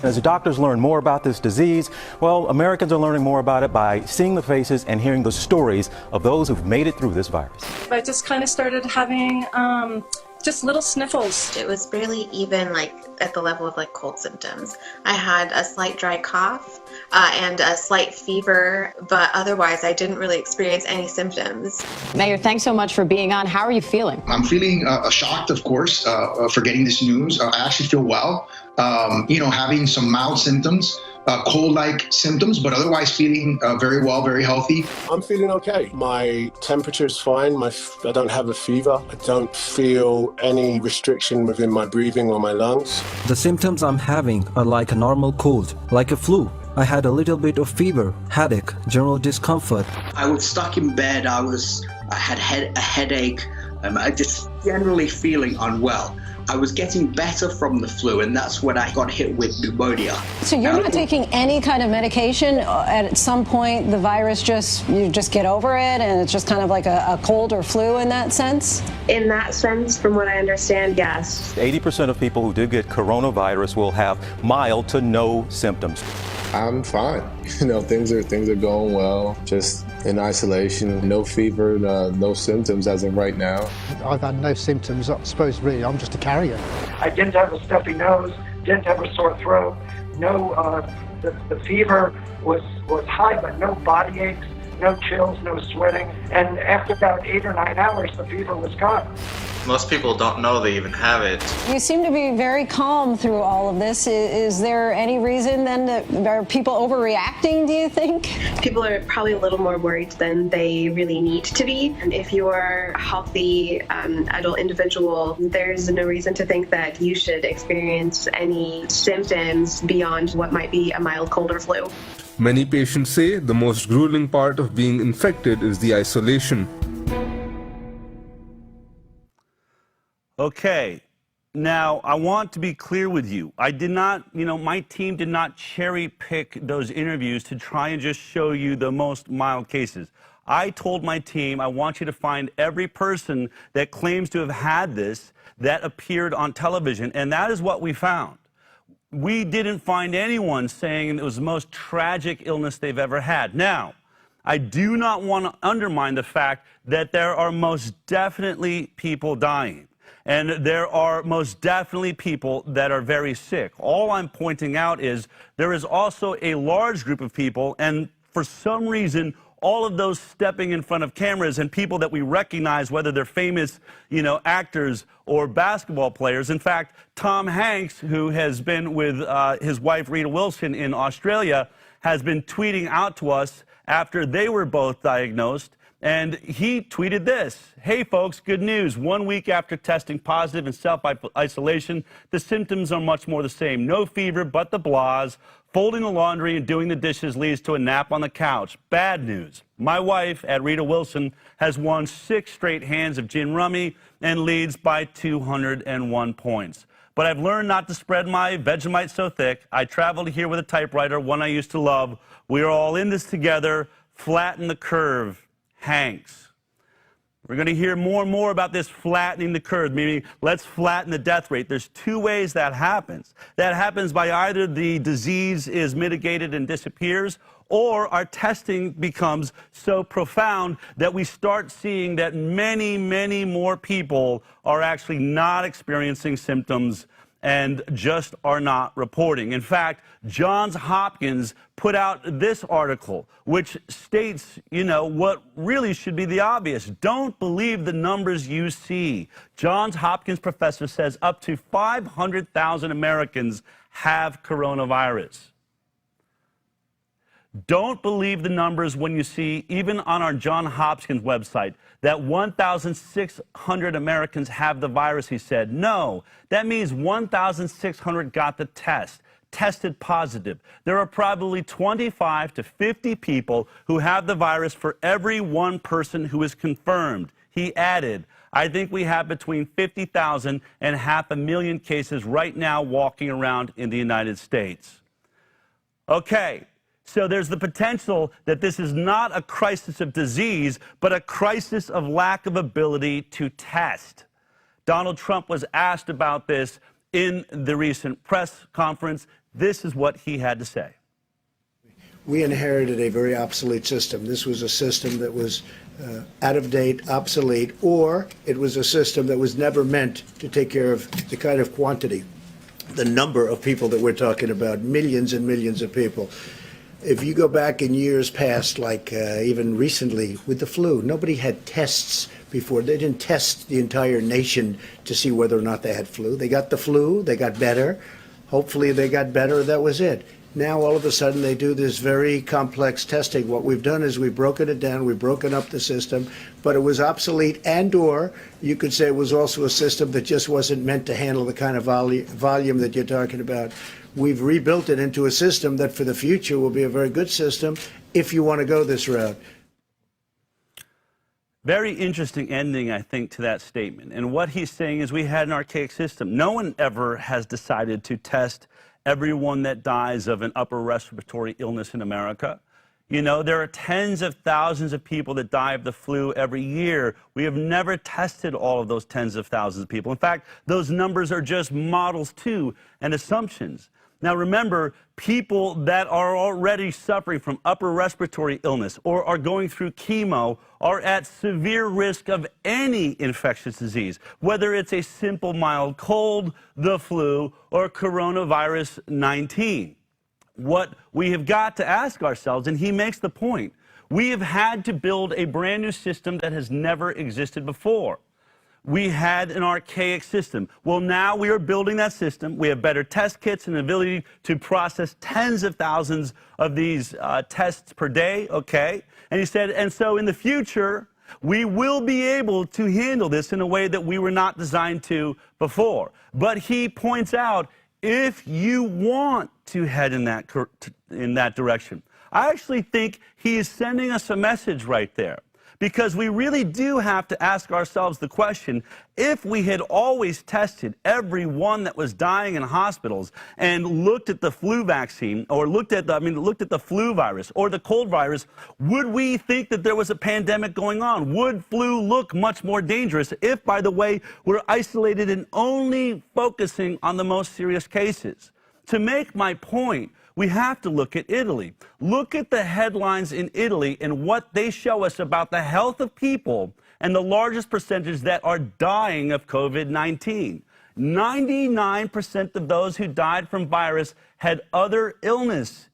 As the doctors learn more about this disease, well, Americans are learning more about it by seeing the faces and hearing the stories of those who've made it through this virus. I just kind of started having just little sniffles. It was barely even like at the level of like cold symptoms. I had a slight dry cough and a slight fever, but otherwise I didn't really experience any symptoms. Mayor, thanks so much for being on. How are you feeling? I'm feeling shocked, of course, for getting this news. I actually feel well, having some mild symptoms. Cold-like symptoms, but otherwise feeling very well, very healthy. I'm feeling okay. My temperature's fine. I don't have a fever. I don't feel any restriction within my breathing or my lungs. The symptoms I'm having are like a normal cold, like a flu. I had a little bit of fever, headache, general discomfort. I was stuck in bed. I had a headache. I just generally feeling unwell. I was getting better from the flu, and that's when I got hit with pneumonia. So you're not taking any kind of medication? At some point, the virus you just get over it, and it's just kind of like a cold or flu in that sense? In that sense, from what I understand, yes. 80% of people who do get coronavirus will have mild to no symptoms. I'm fine. Things are going well. Just in isolation, no fever, no symptoms as of right now. I've had no symptoms. I suppose really I'm just a carrier. I didn't have a stuffy nose, didn't have a sore throat. No, the fever was high, but no body aches, no chills, no sweating. And after about 8 or 9 hours, the fever was gone. Most people don't know they even have it. You seem to be very calm through all of this. Is there any reason then are people overreacting, do you think? People are probably a little more worried than they really need to be. And if you're a healthy adult individual, there's no reason to think that you should experience any symptoms beyond what might be a mild cold or flu. Many patients say the most grueling part of being infected is the isolation. Okay, now I want to be clear with you. I did not, my team did not cherry pick those interviews to try and just show you the most mild cases. I told my team, I want you to find every person that claims to have had this that appeared on television, and that is what we found. We didn't find anyone saying it was the most tragic illness they've ever had. Now, I do not want to undermine the fact that there are most definitely people dying. And there are most definitely people that are very sick. All I'm pointing out is there is also a large group of people, and for some reason, all of those stepping in front of cameras and people that we recognize, whether they're famous, actors or basketball players. In fact, Tom Hanks, who has been with his wife Rita Wilson in Australia, has been tweeting out to us after they were both diagnosed. And he tweeted this: "Hey folks, good news. 1 week after testing positive in self-isolation, the symptoms are much more the same. No fever, but the blahs. Folding the laundry and doing the dishes leads to a nap on the couch. Bad news. My wife, at Rita Wilson, has won 6 straight hands of gin rummy and leads by 201 points. But I've learned not to spread my Vegemite so thick. I traveled here with a typewriter, one I used to love. We are all in this together. Flatten the curve. Hanks." We're going to hear more and more about this flattening the curve, meaning let's flatten the death rate. There's 2 ways that happens. That happens by either the disease is mitigated and disappears, or our testing becomes so profound that we start seeing that many, many more people are actually not experiencing symptoms and just are not reporting. In fact, Johns Hopkins put out this article, which states, what really should be the obvious. Don't believe the numbers you see. Johns Hopkins professor says up to 500,000 Americans have coronavirus. Don't believe the numbers when you see, even on our Johns Hopkins website, that 1,600 Americans have the virus, he said. No, that means 1,600 got the test, tested positive. There are probably 25 to 50 people who have the virus for every one person who is confirmed. He added, I think we have between 50,000 and 500,000 cases right now walking around in the United States. Okay. So there's the potential that this is not a crisis of disease, but a crisis of lack of ability to test. Donald Trump was asked about this in the recent press conference. This is what he had to say. We inherited a very obsolete system. This was a system that was out of date, obsolete, or it was a system that was never meant to take care of the kind of quantity, the number of people that we're talking about, millions and millions of people. If you go back in years past, like even recently with the flu, nobody had tests before. They didn't test the entire nation to see whether or not they had flu. They got the flu, they got better. Hopefully they got better, that was it. Now all of a sudden they do this very complex testing. What we've done is we've broken it down, we've broken up the system, but it was obsolete, and or you could say it was also a system that just wasn't meant to handle the kind of volume that you're talking about. We've rebuilt it into a system that for the future will be a very good system if you want to go this route. Very interesting ending, I think, to that statement. And what he's saying is we had an archaic system. No one ever has decided to test everyone that dies of an upper respiratory illness in America. You know, there are tens of thousands of people that die of the flu every year. We have never tested all of those tens of thousands of people. In fact, those numbers are just models too and assumptions. Now remember, people that are already suffering from upper respiratory illness or are going through chemo are at severe risk of any infectious disease, whether it's a simple mild cold, the flu, or coronavirus 19. What we have got to ask ourselves, and he makes the point, we have had to build a brand new system that has never existed before. We had an archaic system. Well, now we are building that system. We have better test kits and the ability to process tens of thousands of these tests per day, okay? And he said, and so in the future, we will be able to handle this in a way that we were not designed to before. But he points out, if you want to head in that direction, I actually think he is sending us a message right there. Because we really do have to ask ourselves the question, if we had always tested everyone that was dying in hospitals and looked at the flu vaccine or looked at the flu virus or the cold virus, would we think that there was a pandemic going on? Would flu look much more dangerous if, by the way, we're isolated and only focusing on the most serious cases? To make my point, we have to look at Italy. Look at the headlines in Italy and what they show us about the health of people and the largest percentage that are dying of COVID-19. 99% of those who died from virus had other illness